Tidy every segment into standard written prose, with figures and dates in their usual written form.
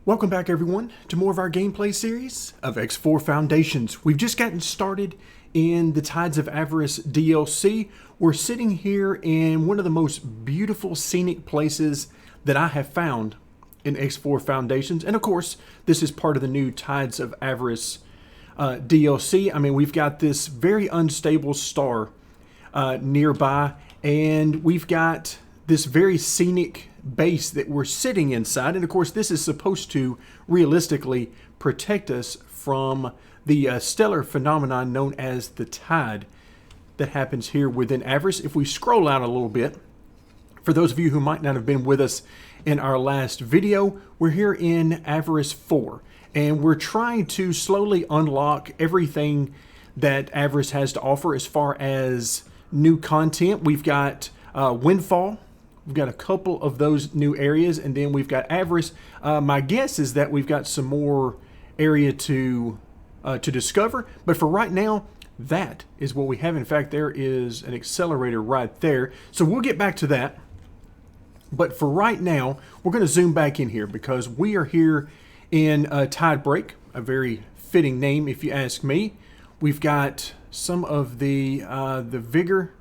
Welcome back everyone to more of our gameplay series of X4 Foundations. We've just gotten started in the Tides of Avarice DLC. We're sitting here in one of the most beautiful scenic places that I have found in X4 Foundations. And of course, this is part of the new Tides of Avarice DLC. I mean, we've got this very unstable star nearby, and we've got this very scenic base that we're sitting inside. And of course, this is supposed to realistically protect us from the stellar phenomenon known as the tide that happens here within Avarice. If we scroll out a little bit, for those of you who might not have been with us in our last video, we're here in Avarice 4, and we're trying to slowly unlock everything that Avarice has to offer as far as new content. We've got Windfall. We've got a couple of those new areas, and then we've got Avarice. My guess is that we've got some more area to discover, but for right now, that is what we have. In fact, there is an accelerator right there, so we'll get back to that. But for right now, we're going to zoom back in here because we are here in Tide Break, a very fitting name if you ask me. We've got some of the Vigor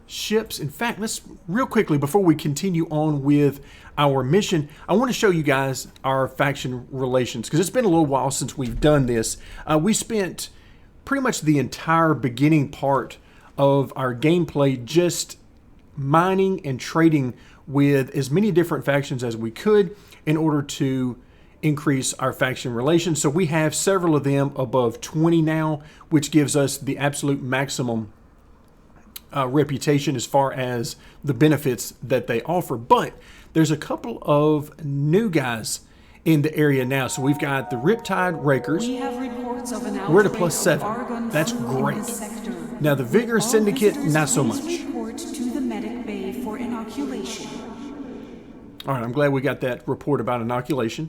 ships. In fact, let's real quickly, before we continue on with our mission, I want to show you guys our faction relations because it's been a little while since we've done this. We spent pretty much the entire beginning part of our gameplay just mining and trading with as many different factions as we could in order to increase our faction relations. So we have several of them above 20 now, which gives us the absolute maximum reputation as far as the benefits that they offer. But there's a couple of new guys in the area now. So we've got the Riptide Rakers. We have reports of an We're at a +7. That's great. Now the Vigor Syndicate, not so much. Report to the medic bay for inoculation. All right, I'm glad we got that report about inoculation.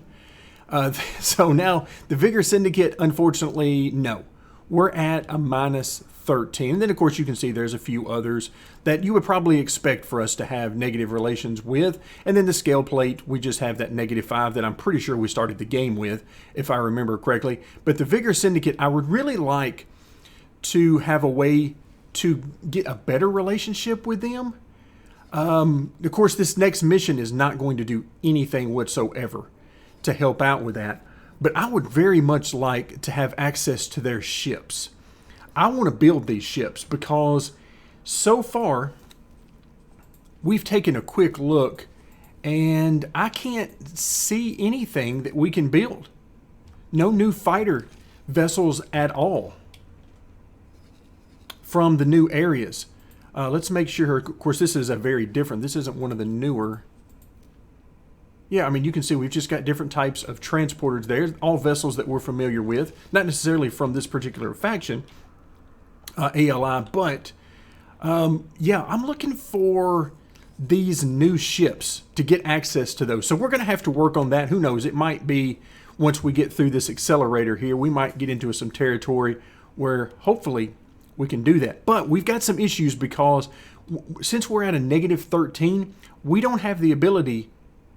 So now the Vigor Syndicate, unfortunately, no. We're at a -13. And then, of course, you can see there's a few others that you would probably expect for us to have negative relations with. And then the scale plate, we just have that -5 that I'm pretty sure we started the game with, if I remember correctly. But the Vigor Syndicate, I would really like to have a way to get a better relationship with them. Of course, this next mission is not going to do anything whatsoever to help out with that. But I would very much like to have access to their ships. I want to build these ships because so far we've taken a quick look and I can't see anything that we can build. No new fighter vessels at all from the new areas. Let's make sure, of course, this is a very different, this isn't one of the newer. Yeah, I mean, you can see we've just got different types of transporters there, all vessels that we're familiar with, not necessarily from this particular faction, ALI, but yeah, I'm looking for these new ships to get access to those. So we're going to have to work on that. Who knows? It might be once we get through this accelerator here, we might get into some territory where hopefully we can do that. But we've got some issues because since we're at a -13, we don't have the ability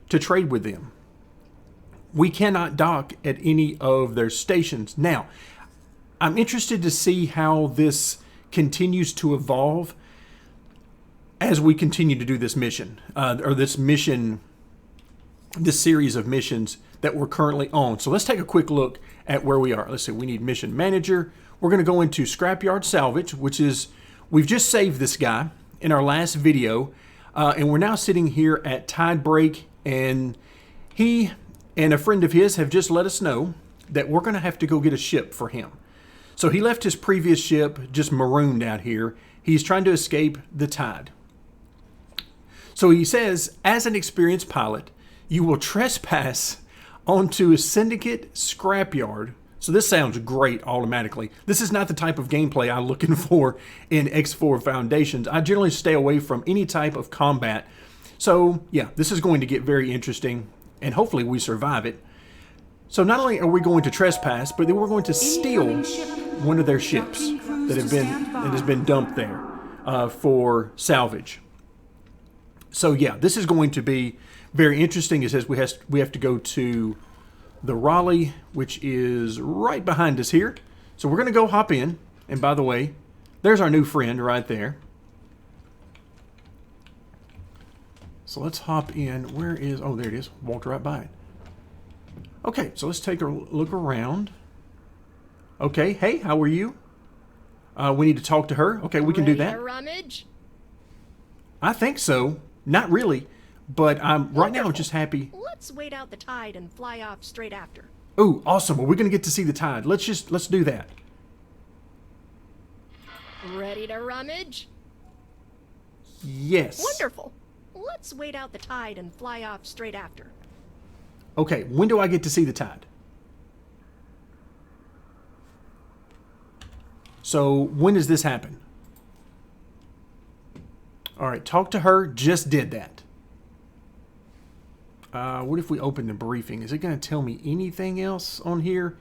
to trade with them. We cannot dock at any of their stations. Now, I'm interested to see how this continues to evolve as we continue to do this mission, or this series of missions that we're currently on. So let's take a quick look at where we are. Let's see, we need mission manager. We're going to go into scrapyard salvage, which is, we've just saved this guy in our last video, and we're now sitting here at Tide Break. And he and a friend of his have just let us know that we're going to have to go get a ship for him. So he left his previous ship just marooned out here. He's trying to escape the tide. So he says, as an experienced pilot, you will trespass onto a syndicate scrapyard. So this sounds great automatically. This is not the type of gameplay I'm looking for in X4 Foundations. I generally stay away from any type of combat. So yeah, this is going to get very interesting, and hopefully we survive it. So not only are we going to trespass, but then we're going to steal one of their ships that has been dumped there for salvage. So yeah, this is going to be very interesting. It says we have to go to the Raleigh, which is right behind us here. So we're going to go hop in. And by the way, there's our new friend right there. So let's hop in. Where is... Oh, there it is. Walked right by it. Okay, so let's take a look around. Okay, hey, how are you? We need to talk to her. Okay, we can do that. Ready to rummage? I think so. Not really, but right now I'm just happy. Let's wait out the tide and fly off straight after. Oh, awesome. Well, we're going to get to see the tide. Let's do that. Ready to rummage? Yes. Wonderful. Let's wait out the tide and fly off straight after. Okay, when do I get to see the tide? So, when does this happen? All right, talk to her. Just did that. What if we open the briefing? Is it going to tell me anything else on here?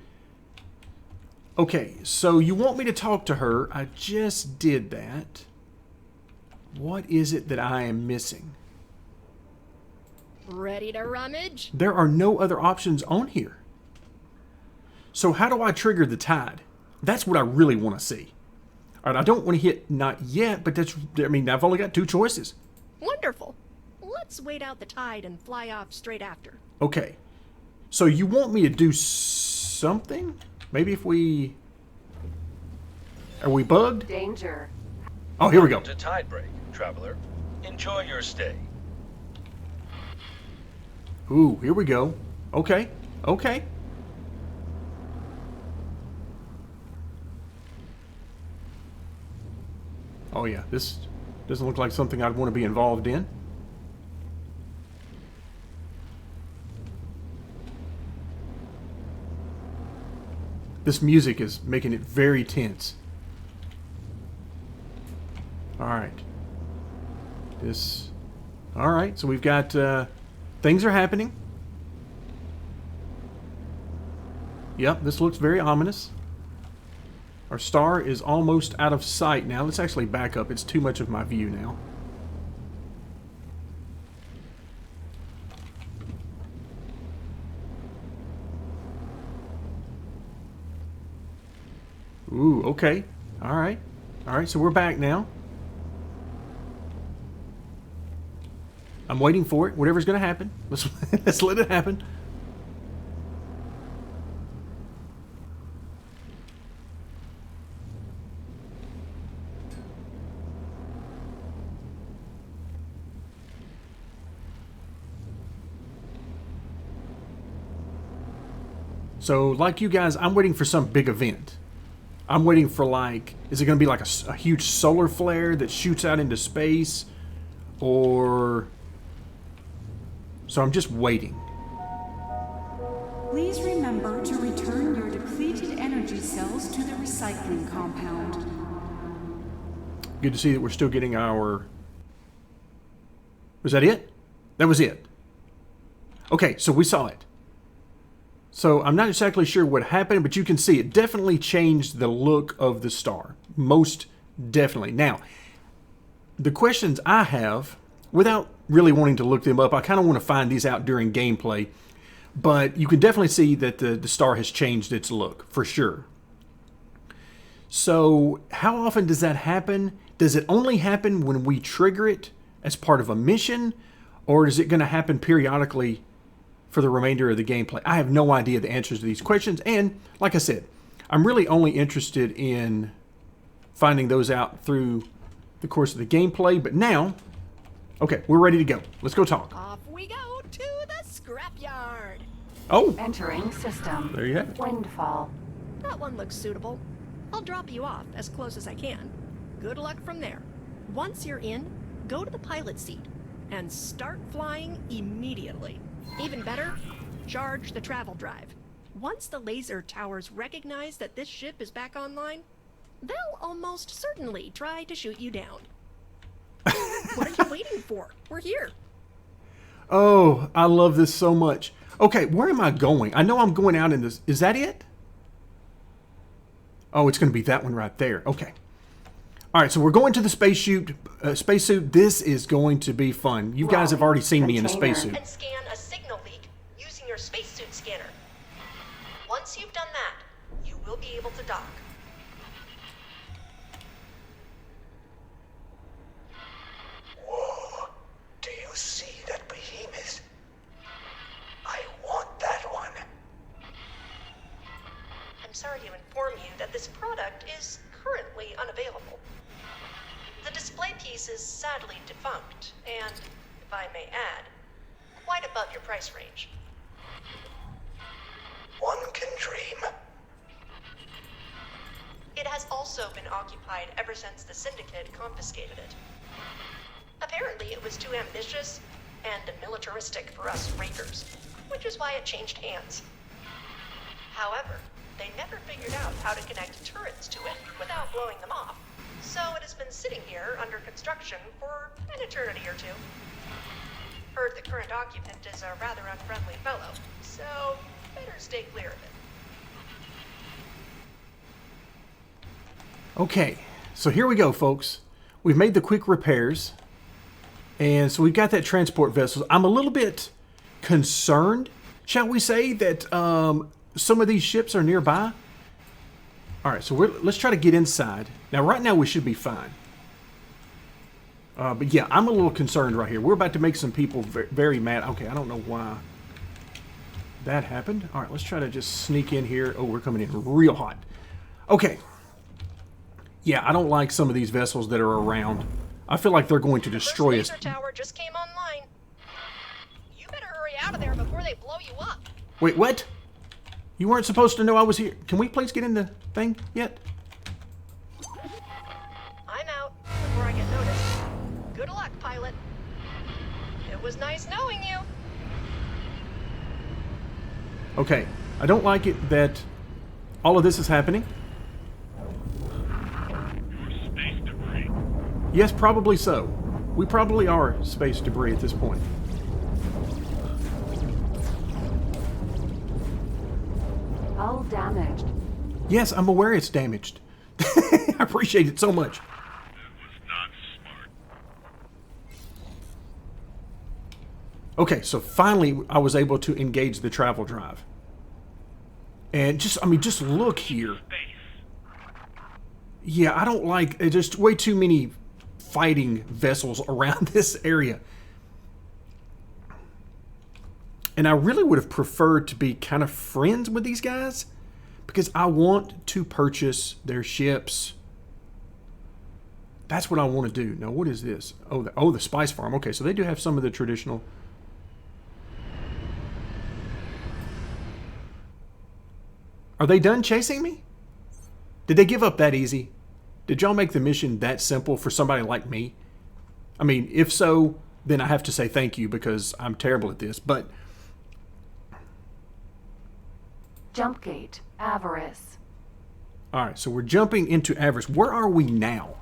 Okay, so you want me to talk to her. I just did that. What is it that I am missing? Ready to rummage? There are no other options on here. So how do I trigger the tide? That's what I really want to see. All right, I don't want to hit not yet, but I've only got two choices. Wonderful. Let's wait out the tide and fly off straight after. Okay. So you want me to do something? Maybe if we... Are we bugged? Danger. Oh, here we go. To tide break, traveler. Enjoy your stay. Ooh, here we go. Okay. Okay. Oh yeah, this doesn't look like something I'd want to be involved in. This music is making it very tense. Alright. Alright, so we've got... things are happening. Yep, this looks very ominous. Our star is almost out of sight now. Let's actually back up. It's too much of my view now. Ooh, okay. Alright. Alright, so we're back now. I'm waiting for it. Whatever's going to happen. Let's let it happen. So, like you guys, I'm waiting for some big event. I'm waiting for, like, is it going to be like a huge solar flare that shoots out into space? Or... So I'm just waiting. Please remember to return your depleted energy cells to the recycling compound. Good to see that we're still getting our... Was that it? That was it. Okay, so we saw it. So I'm not exactly sure what happened, but you can see it definitely changed the look of the star. Most definitely. Now, the questions I have, without really wanting to look them up, I kind of want to find these out during gameplay, but you can definitely see that the star has changed its look, for sure. So how often does that happen? Does it only happen when we trigger it as part of a mission, or is it going to happen periodically for the remainder of the gameplay? I have no idea the answers to these questions, and like I said, I'm really only interested in finding those out through the course of the gameplay, but now, okay, we're ready to go. Let's go talk. Off we go to the scrapyard. Oh, Entering system. there you have it. Windfall. That one looks suitable. I'll drop you off as close as I can. Good luck from there. Once you're in, go to the pilot seat and start flying immediately. Even better, charge the travel drive. Once the laser towers recognize that this ship is back online, they'll almost certainly try to shoot you down. What are you waiting for? We're here. Oh, I love this so much. Okay, where am I going? I know I'm going out in this. Is that it? Oh, it's going to be that one right there. Okay. All right, so we're going to the spacesuit. Spacesuit. This is going to be fun. You guys have already seen me in a spacesuit. And scan a signal leak using your spacesuit scanner. Once you've done that, you will be able to dock. Whoa, do you see that behemoth? I want that one. I'm sorry to inform you that this product is currently unavailable. The display piece is sadly defunct, and, if I may add, quite above your price range. One can dream. It has also been occupied ever since the Syndicate confiscated it. Apparently it was too ambitious and militaristic for us raiders, which is why it changed hands. However, they never figured out how to connect turrets to it without blowing them off, so it has been sitting here under construction for an eternity or two. Heard the current occupant is a rather unfriendly fellow, so better stay clear of it. Okay, so here we go, folks. We've made the quick repairs. And so we've got that transport vessel. I'm a little bit concerned, shall we say, that some of these ships are nearby. All right, so let's try to get inside. Now, right now, we should be fine. But yeah, I'm a little concerned right here. We're about to make some people very mad. Okay, I don't know why that happened. All right, let's try to just sneak in here. Oh, we're coming in real hot. Okay. Yeah, I don't like some of these vessels that are around. I feel like they're going to destroy us. The laser tower just came online. You better hurry out of there before they blow you up. Wait, what? You weren't supposed to know I was here. Can we please get in the thing yet? I'm out before I get noticed. Good luck, pilot. It was nice knowing you. Okay, I don't like it that all of this is happening. Space debris. Yes, probably so. We probably are space debris at this point. Hull damaged. Yes, I'm aware it's damaged. I appreciate it so much. That was not smart. Okay, so finally I was able to engage the travel drive. And just look here. Space. Yeah, I don't like just way too many fighting vessels around this area. And I really would have preferred to be kind of friends with these guys because I want to purchase their ships. That's what I want to do. Now, what is this? Oh, the spice farm. Okay, so they do have some of the traditional. Are they done chasing me? Did they give up that easy? Did y'all make the mission that simple for somebody like me? I mean, if so, then I have to say thank you because I'm terrible at this, but... Jump gate, Avarice. Alright, so we're jumping into Avarice. Where are we now?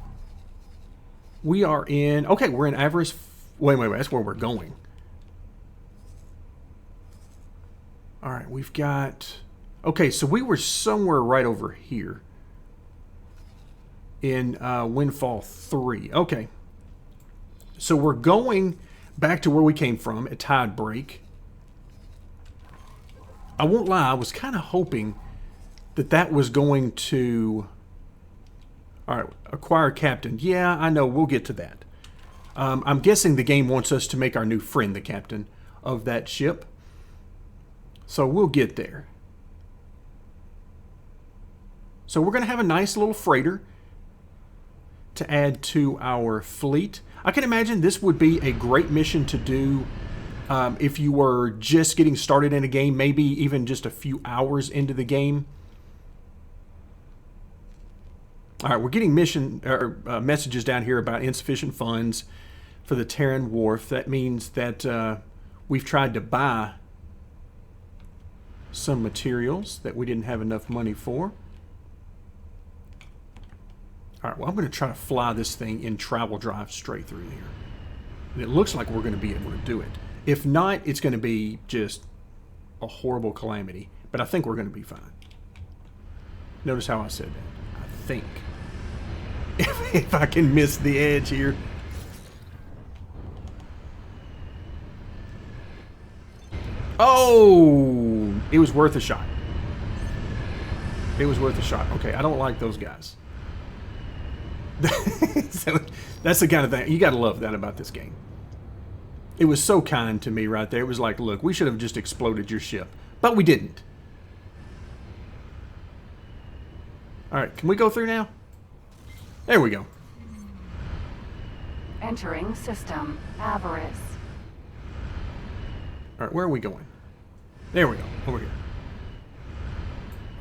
We are in... Okay, we're in Avarice. Wait, that's where we're going. Alright, we've got... Okay, so we were somewhere right over here. In Windfall 3. Okay. So we're going back to where we came from at Tide Break. I won't lie, I was kind of hoping that that was going to... Alright, acquire captain. Yeah, I know, we'll get to that. I'm guessing the game wants us to make our new friend the captain of that ship. So we'll get there. So we're going to have a nice little freighter to add to our fleet. I can imagine this would be a great mission to do if you were just getting started in a game, maybe even just a few hours into the game. All right, we're getting messages down here about insufficient funds for the Terran wharf. That means that we've tried to buy some materials that we didn't have enough money for. All right, well, I'm going to try to fly this thing in travel drive straight through here. And it looks like we're going to be able to do it. If not, it's going to be just a horrible calamity. But I think we're going to be fine. Notice how I said that. I think. if I can miss the edge here. Oh, it was worth a shot. It was worth a shot. Okay, I don't like those guys. So, that's the kind of thing. You got to love that about this game. It was so kind to me right there. It was like, look, we should have just exploded your ship. But we didn't. Alright, can we go through now? There we go. Entering system. Avarice. Alright, where are we going? There we go. Over here.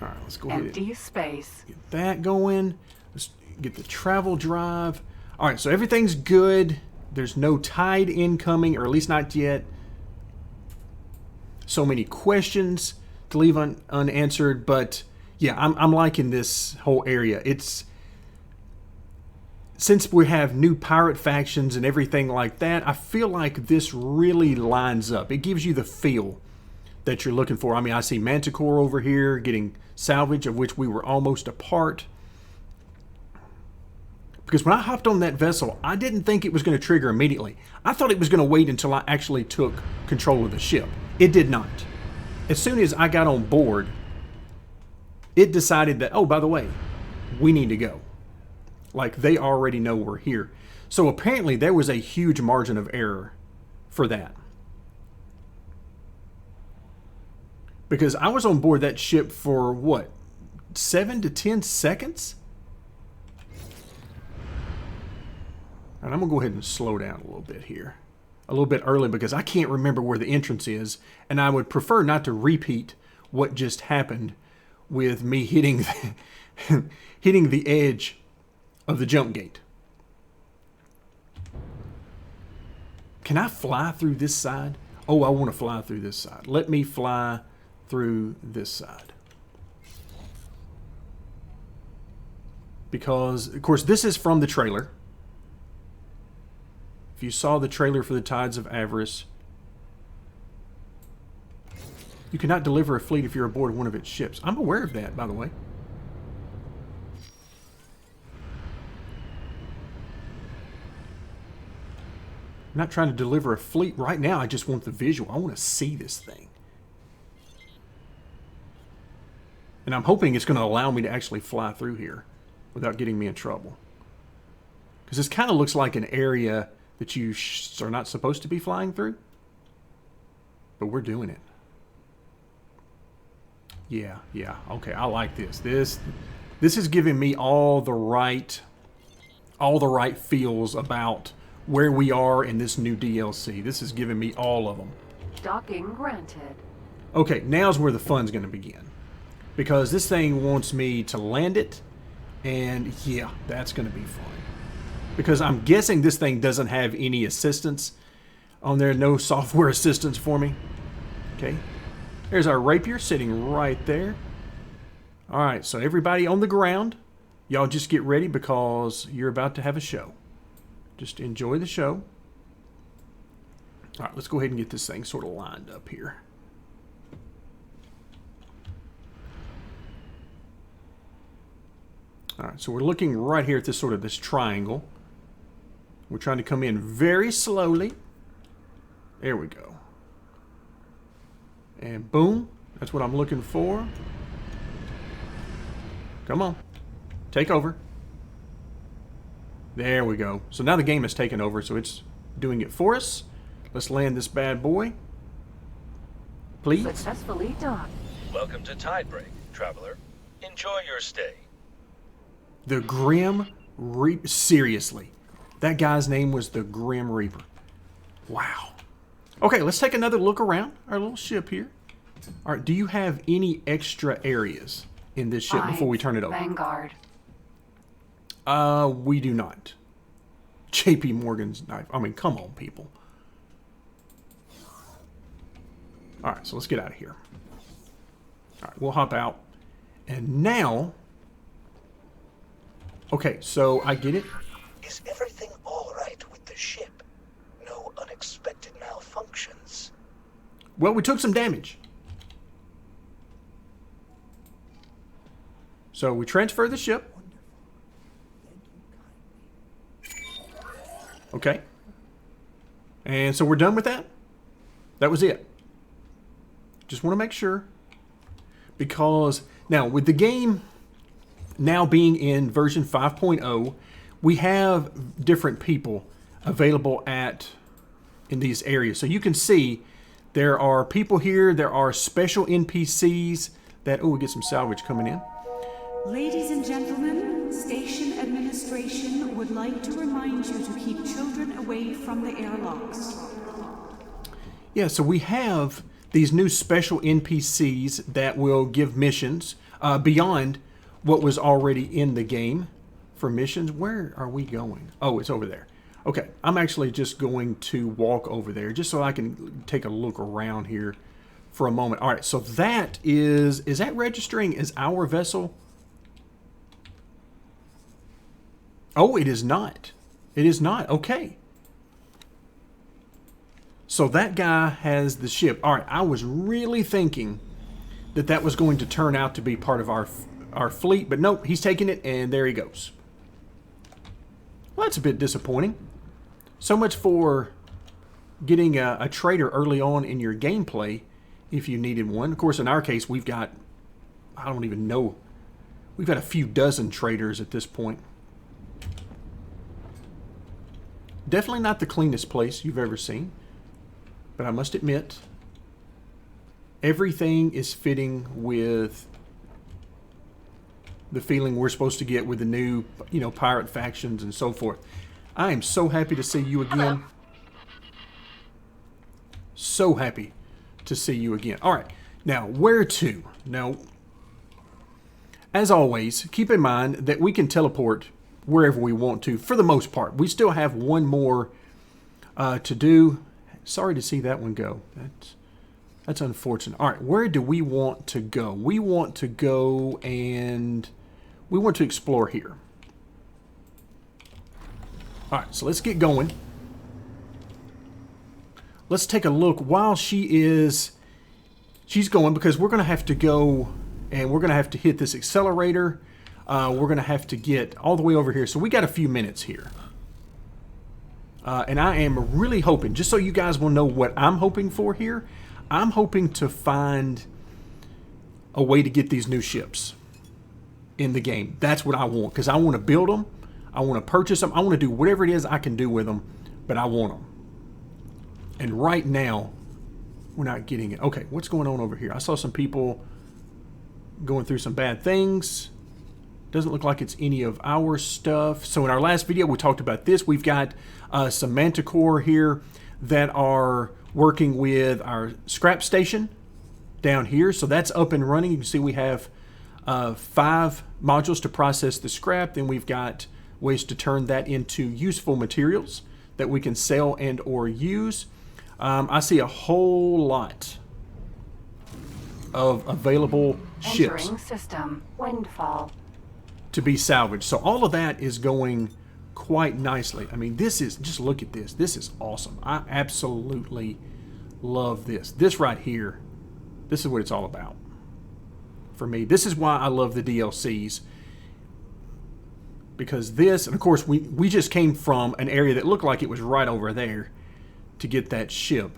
Alright, let's go ahead. Empty space. Get that going. Let's get the travel drive. Alright, so everything's good. There's no tide incoming, or at least not yet. So many questions to leave unanswered, but yeah, I'm liking this whole area. It's since we have new pirate factions and everything like that, I feel like this really lines up. It gives you the feel that you're looking for. I mean, I see Manticore over here getting salvage, of which we were almost a part. Because when I hopped on that vessel, I didn't think it was going to trigger immediately. I thought it was going to wait until I actually took control of the ship. It did not. As soon as I got on board, it decided that, oh, by the way, we need to go. Like, they already know we're here. So apparently there was a huge margin of error for that. Because I was on board that ship for, what, 7 to 10 seconds? And I'm going to go ahead and slow down a little bit here. A little bit early because I can't remember where the entrance is. And I would prefer not to repeat what just happened with me hitting hitting the edge of the jump gate. Can I fly through this side? Oh, I want to fly through this side. Let me fly through this side. Because, of course, this is from the trailer. If you saw the trailer for the Tides of Avarice, you cannot deliver a fleet if you're aboard one of its ships. I'm aware of that, by the way. I'm not trying to deliver a fleet right now. I just want the visual. I want to see this thing. And I'm hoping it's going to allow me to actually fly through here without getting me in trouble. Because this kind of looks like an area that you are not supposed to be flying through. But we're doing it. Yeah. Okay, I like this. This is giving me all the right feels about where we are in this new DLC. This is giving me all of them. Docking granted. Okay, now's where the fun's going to begin. Because this thing wants me to land it. And yeah, that's going to be fun. Because I'm guessing this thing doesn't have any assistance on there. No software assistance for me. Okay. There's our rapier sitting right there. Alright, so everybody on the ground, y'all just get ready because you're about to have a show. Just enjoy the show. Alright, let's go ahead and get this thing sort of lined up here. Alright, so we're looking right here at this sort of this triangle. We're trying to come in very slowly. There we go. And boom. That's what I'm looking for. Come on. Take over. There we go. So now the game has taken over, so it's doing it for us. Let's land this bad boy. Please. Successfully docked. Welcome to Tidebreak, traveler. Enjoy your stay. The Grim Reaper. Seriously. That guy's name was the Grim Reaper. Wow. Okay, let's take another look around our little ship here. All right, do you have any extra areas in this ship before we turn it over? Vanguard. We do not. JP Morgan's knife. I mean, come on, people. All right, so let's get out of here. All right, we'll hop out. And now... Okay, so I get it. Is everything all right with the ship? No unexpected malfunctions? Well, we took some damage. So we transfer the ship. Okay. And so we're done with that? That was it. Just want to make sure. Because now with the game now being in version 5.0, we have different people available in these areas. So you can see there are people here. There are special NPCs that, oh, we get some salvage coming in. Ladies and gentlemen, station administration would like to remind you to keep children away from the airlocks. Yeah, so we have these new special NPCs that will give missions beyond what was already in the game for missions. Where are we going? Oh, it's over there. Okay, I'm actually just going to walk over there just so I can take a look around here for a moment. All right, so that is that registering as our vessel? Oh, it is not. It is not. Okay. So that guy has the ship. All right, I was really thinking that that was going to turn out to be part of our fleet, but nope, he's taking it, and there he goes. Well, that's a bit disappointing. So much for getting a trader early on in your gameplay if you needed one. Of course, in our case, we've got, I don't even know, we've got a few dozen traders at this point. Definitely not the cleanest place you've ever seen, but I must admit, everything is fitting with the feeling we're supposed to get with the new, pirate factions and so forth. I am so happy to see you again. Hello. So happy to see you again. All right, now where to? Now, as always, keep in mind that we can teleport wherever we want to for the most part. We still have one more to do. Sorry to see that one go. That's unfortunate. All right, where do we want to go? We want to go and we want to explore here. All right, so let's get going. Let's take a look while she's going, because we're going to have to go and we're going to have to hit this accelerator. We're going to have to get all the way over here. So we got a few minutes here. And I am really hoping, just so you guys will know what I'm hoping for here, I'm hoping to find a way to get these new ships in the game. That's what I want, because I want to build them. I want to purchase them. I want to do whatever it is I can do with them, but I want them. And right now, we're not getting it. Okay, what's going on over here? I saw some people going through some bad things. Doesn't look like it's any of our stuff. So in our last video, we talked about this. We've got some Manticore here that are working with our scrap station down here. So that's up and running. You can see we have 5 modules to process the scrap. Then we've got ways to turn that into useful materials that we can sell and or use. I see a whole lot of available ships. Entering system. Windfall. To be salvaged. So all of that is going quite nicely. I mean, this is, just look at this. This is awesome. I absolutely love this. This right here, this is what it's all about for me. This is why I love the DLCs. Because this, and of course, we just came from an area that looked like it was right over there to get that ship.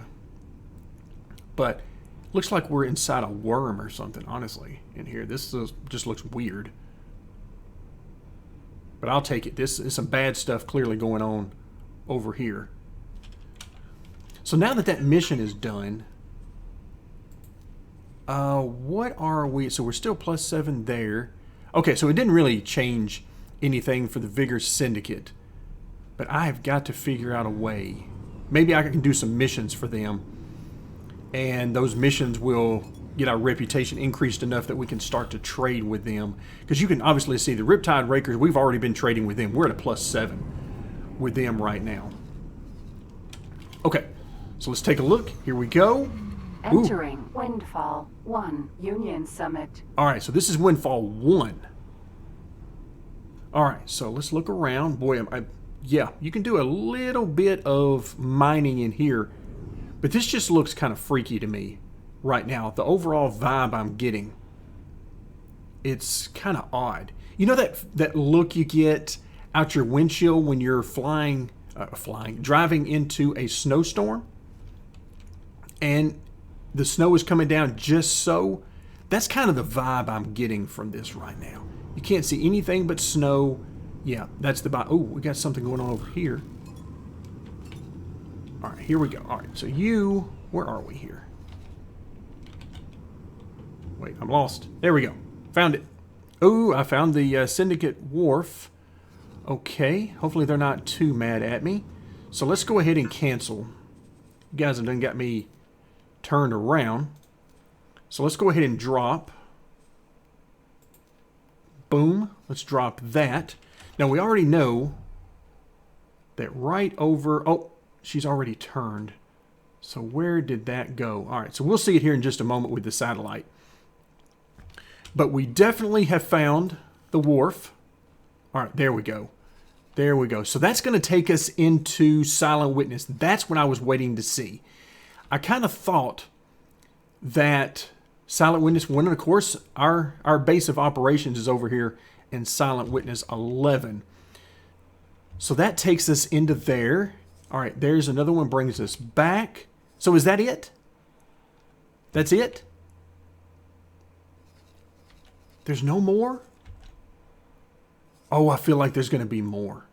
But looks like we're inside a worm or something, honestly, in here. This just looks weird. But I'll take it. This is some bad stuff clearly going on over here. So now that mission is done, what are we? So we're still +7 there. Okay, so it didn't really change anything for the Vigor Syndicate. But I've got to figure out a way. Maybe I can do some missions for them. And those missions will get our reputation increased enough that we can start to trade with them. Because you can obviously see the Riptide Rakers, we've already been trading with them. We're at a +7 with them right now. Okay, so let's take a look. Here we go. Entering Windfall 1 Union Summit. All right, so this is Windfall 1. All right, so let's look around. Boy, yeah, you can do a little bit of mining in here, but this just looks kind of freaky to me right now. The overall vibe I'm getting, it's kind of odd. You know that look you get out your windshield when you're flying driving into a snowstorm, and the snow is coming down just so. That's kind of the vibe I'm getting from this right now. You can't see anything but snow. Yeah, that's the vibe. Oh, we got something going on over here. All right, here we go. All right, so where are we here? Wait, I'm lost. There we go. Found it. Oh, I found the Syndicate wharf. Okay, hopefully they're not too mad at me. So let's go ahead and cancel. You guys have done got me turned around. So let's go ahead and drop. Boom. Let's drop that. Now we already know that right over... Oh, she's already turned. So where did that go? All right, so we'll see it here in just a moment with the satellite. But we definitely have found the wharf. All right, there we go. There we go. So that's going to take us into Silent Witness. That's what I was waiting to see. I kind of thought that Silent Witness 1, and of course, our base of operations is over here in Silent Witness 11. So that takes us into there. All right, there's another one, brings us back. So is that it? That's it? There's no more? Oh, I feel like there's going to be more.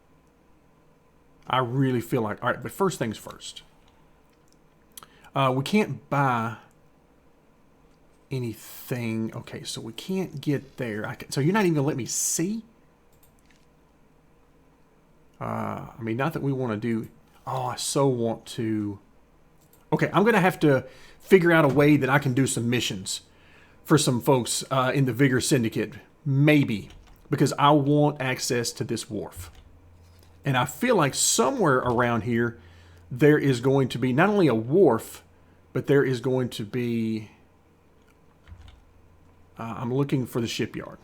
I really feel like... All right, but first things first. We can't buy anything. Okay, so we can't get there. So you're not even going to let me see? I mean, not that we want to do... Oh, I so want to... Okay, I'm going to have to figure out a way that I can do some missions for some folks in the Vigor Syndicate. Maybe. Because I want access to this wharf. And I feel like somewhere around here, there is going to be not only a wharf, but there is going to be... I'm looking for the shipyard.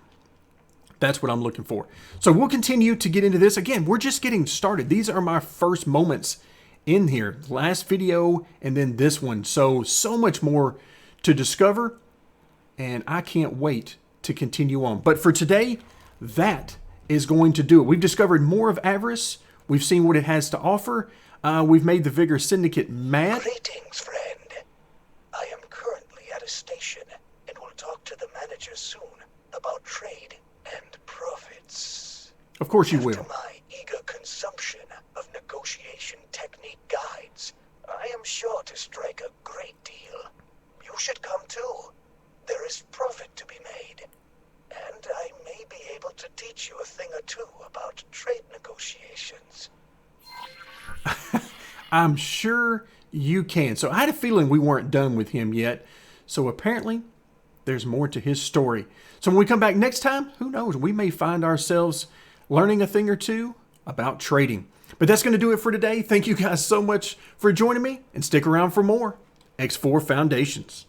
That's what I'm looking for. So we'll continue to get into this. Again, we're just getting started. These are my first moments in here. Last video and then this one. So much more to discover. And I can't wait to continue on. But for today, that is going to do it. We've discovered more of Avarice. We've seen what it has to offer. We've made the Vigor Syndicate mad. Greetings, friend. I am currently at a station and will talk to the manager soon about trade and profits. Of course you After will. my eager consumption of negotiation technique guides, I am sure to strike a great deal. You should come too. There is profit to be made. And I may be able to teach you a thing or two about trade negotiations. I'm sure you can. So I had a feeling we weren't done with him yet. So apparently there's more to his story. So when we come back next time, who knows? We may find ourselves learning a thing or two about trading. But that's going to do it for today. Thank you guys so much for joining me, and stick around for more X4 Foundations.